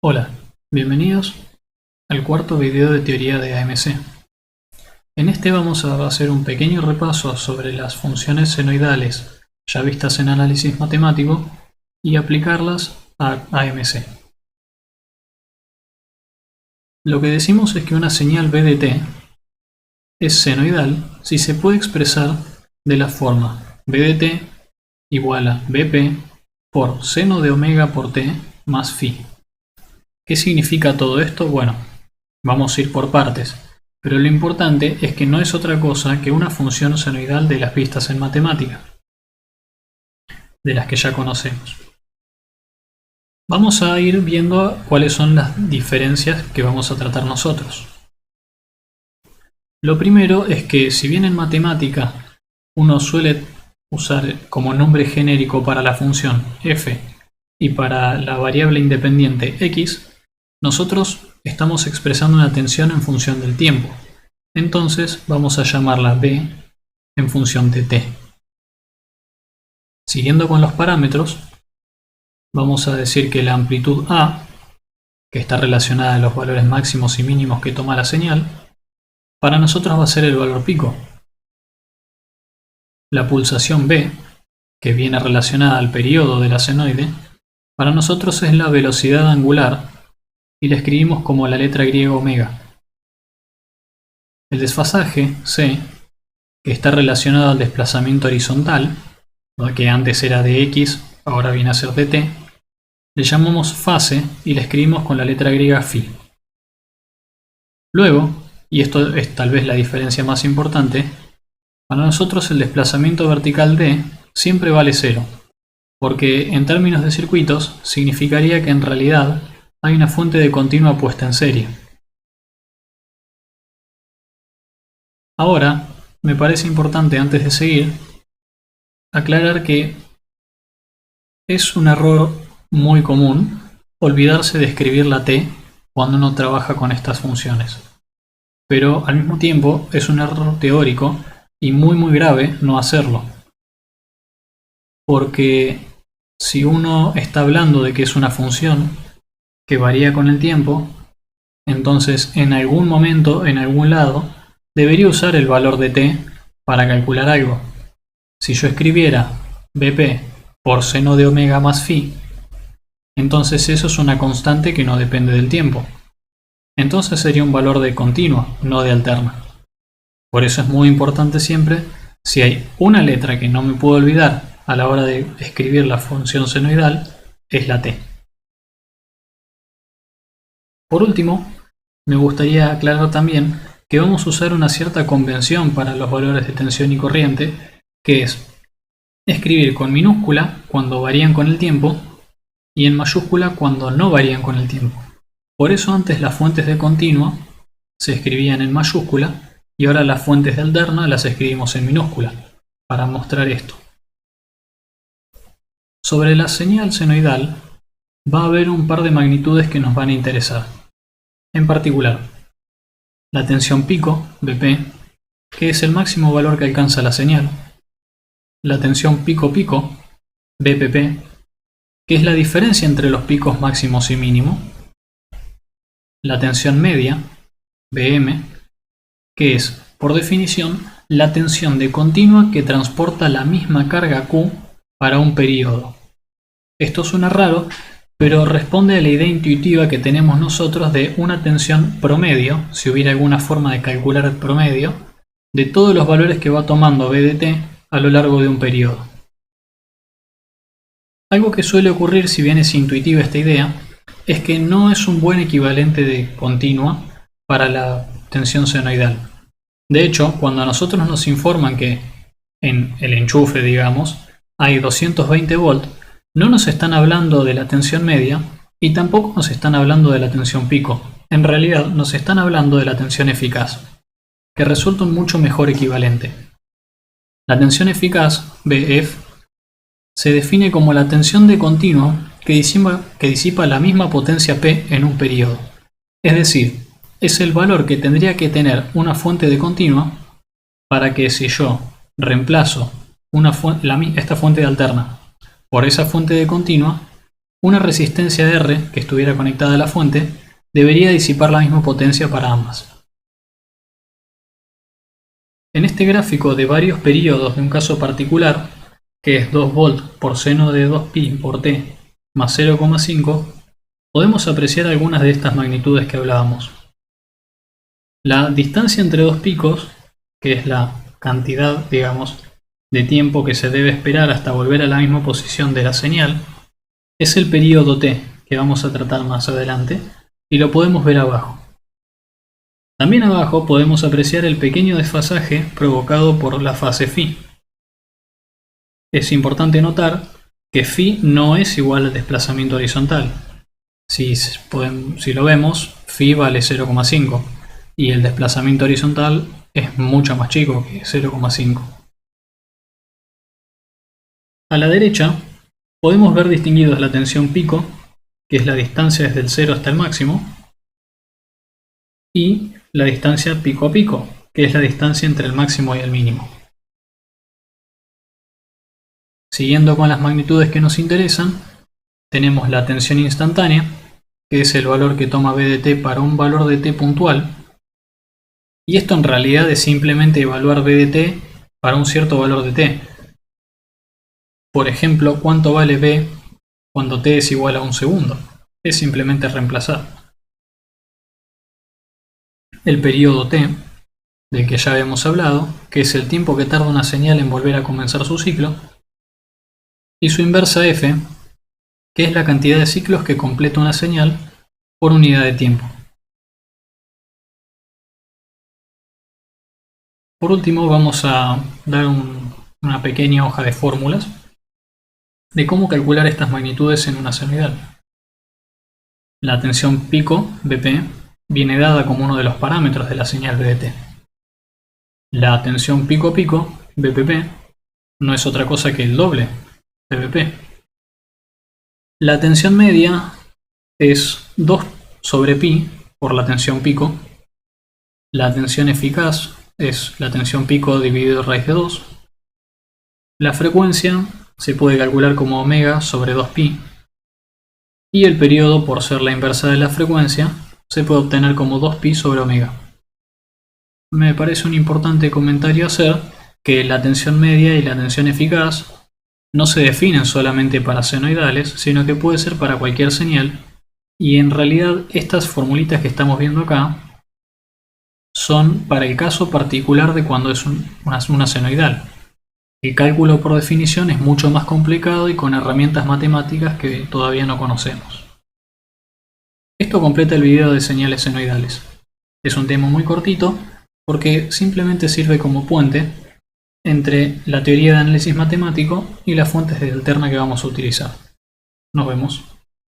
Hola, bienvenidos al cuarto video de teoría de AMC. En este vamos a hacer un pequeño repaso sobre las funciones senoidales ya vistas en análisis matemático y aplicarlas a AMC. Lo que decimos es que una señal b de t es senoidal si se puede expresar de la forma b de t igual a bp por seno de omega por t más phi. ¿Qué significa todo esto? Bueno, vamos a ir por partes, pero lo importante es que no es otra cosa que una función senoidal de las vistas en matemática, de las que ya conocemos. Vamos a ir viendo cuáles son las diferencias que vamos a tratar nosotros. Lo primero es que si bien en matemática uno suele usar como nombre genérico para la función f y para la variable independiente x, nosotros estamos expresando una tensión en función del tiempo. Entonces vamos a llamarla b en función de t. Siguiendo con los parámetros, vamos a decir que la amplitud a, que está relacionada a los valores máximos y mínimos que toma la señal, para nosotros va a ser el valor pico. La pulsación b, que viene relacionada al periodo de la senoide, para nosotros es la velocidad angular y la escribimos como la letra griega omega. El desfasaje c, que está relacionado al desplazamiento horizontal, que antes era de x, ahora viene a ser de t, le llamamos fase y la escribimos con la letra griega phi. Luego, y esto es tal vez la diferencia más importante, para nosotros el desplazamiento vertical d siempre vale 0, porque en términos de circuitos significaría que en realidad hay una fuente de continua puesta en serie. Ahora, me parece importante antes de seguir aclarar que es un error muy común olvidarse de escribir la t cuando uno trabaja con estas funciones. Pero al mismo tiempo es un error teórico y muy grave no hacerlo. Porque si uno está hablando de que es una función que varía con el tiempo, entonces en algún momento, en algún lado, debería usar el valor de t para calcular algo. Si yo escribiera bp por seno de omega más phi, entonces eso es una constante que no depende del tiempo. Entonces sería un valor de continua, no de alterna. Por eso es muy importante siempre, si hay una letra que no me puedo olvidar a la hora de escribir la función senoidal, es la t. Por último, me gustaría aclarar también que vamos a usar una cierta convención para los valores de tensión y corriente, que es escribir con minúscula cuando varían con el tiempo y en mayúscula cuando no varían con el tiempo. Por eso antes las fuentes de continua se escribían en mayúscula y ahora las fuentes de alterna las escribimos en minúscula, para mostrar esto. Sobre la señal senoidal va a haber un par de magnitudes que nos van a interesar. En particular, la tensión pico, Bp, que es el máximo valor que alcanza la señal. La tensión pico-pico, Bpp, que es la diferencia entre los picos máximos y mínimos. La tensión media, Bm, que es, por definición, la tensión de continua que transporta la misma carga Q para un periodo. Esto suena raro, pero responde a la idea intuitiva que tenemos nosotros de una tensión promedio, si hubiera alguna forma de calcular el promedio, de todos los valores que va tomando B de t a lo largo de un periodo. Algo que suele ocurrir, si bien es intuitiva esta idea, es que no es un buen equivalente de continua para la tensión senoidal. De hecho, cuando a nosotros nos informan que en el enchufe, digamos, hay 220 volts, no nos están hablando de la tensión media y tampoco nos están hablando de la tensión pico. En realidad nos están hablando de la tensión eficaz, que resulta un mucho mejor equivalente. La tensión eficaz, Bf, se define como la tensión de continuo que disipa la misma potencia P en un periodo. Es decir, es el valor que tendría que tener una fuente de continua para que si yo reemplazo esta fuente de alterna por esa fuente de continua, una resistencia R que estuviera conectada a la fuente debería disipar la misma potencia para ambas. En este gráfico de varios periodos de un caso particular, que es 2 volt por seno de 2pi por t más 0,5, podemos apreciar algunas de estas magnitudes que hablábamos. La distancia entre dos picos, que es la cantidad, digamos, de tiempo que se debe esperar hasta volver a la misma posición de la señal, es el periodo t, que vamos a tratar más adelante, y lo podemos ver abajo. También abajo podemos apreciar el pequeño desfasaje provocado por la fase φ. Es importante notar que φ no es igual al desplazamiento horizontal. Si lo vemos, φ vale 0,5 y el desplazamiento horizontal es mucho más chico que 0,5. A la derecha podemos ver distinguidos la tensión pico, que es la distancia desde el 0 hasta el máximo, y la distancia pico a pico, que es la distancia entre el máximo y el mínimo. Siguiendo con las magnitudes que nos interesan, tenemos la tensión instantánea, que es el valor que toma B de t para un valor de t puntual, y esto en realidad es simplemente evaluar B de t para un cierto valor de t. Por ejemplo, ¿cuánto vale B cuando t es igual a un segundo? Es simplemente reemplazar el periodo t, del que ya habíamos hablado, que es el tiempo que tarda una señal en volver a comenzar su ciclo, y su inversa f, que es la cantidad de ciclos que completa una señal por unidad de tiempo. Por último, vamos a dar una pequeña hoja de fórmulas de cómo calcular estas magnitudes en una senoidal. La tensión pico, Bp, viene dada como uno de los parámetros de la señal Bdt. La tensión pico a pico, Bpp, no es otra cosa que el doble de Bp. La tensión media es 2 sobre pi por la tensión pico. La tensión eficaz es la tensión pico dividido raíz de 2. La frecuencia se puede calcular como omega sobre 2pi. Y el periodo, por ser la inversa de la frecuencia, se puede obtener como 2pi sobre omega. Me parece un importante comentario hacer que la tensión media y la tensión eficaz no se definen solamente para senoidales, sino que puede ser para cualquier señal, y en realidad estas formulitas que estamos viendo acá son para el caso particular de cuando es una senoidal. El cálculo por definición es mucho más complicado y con herramientas matemáticas que todavía no conocemos. Esto completa el video de señales senoidales. Es un tema muy cortito porque simplemente sirve como puente entre la teoría de análisis matemático y las fuentes de alterna que vamos a utilizar. Nos vemos.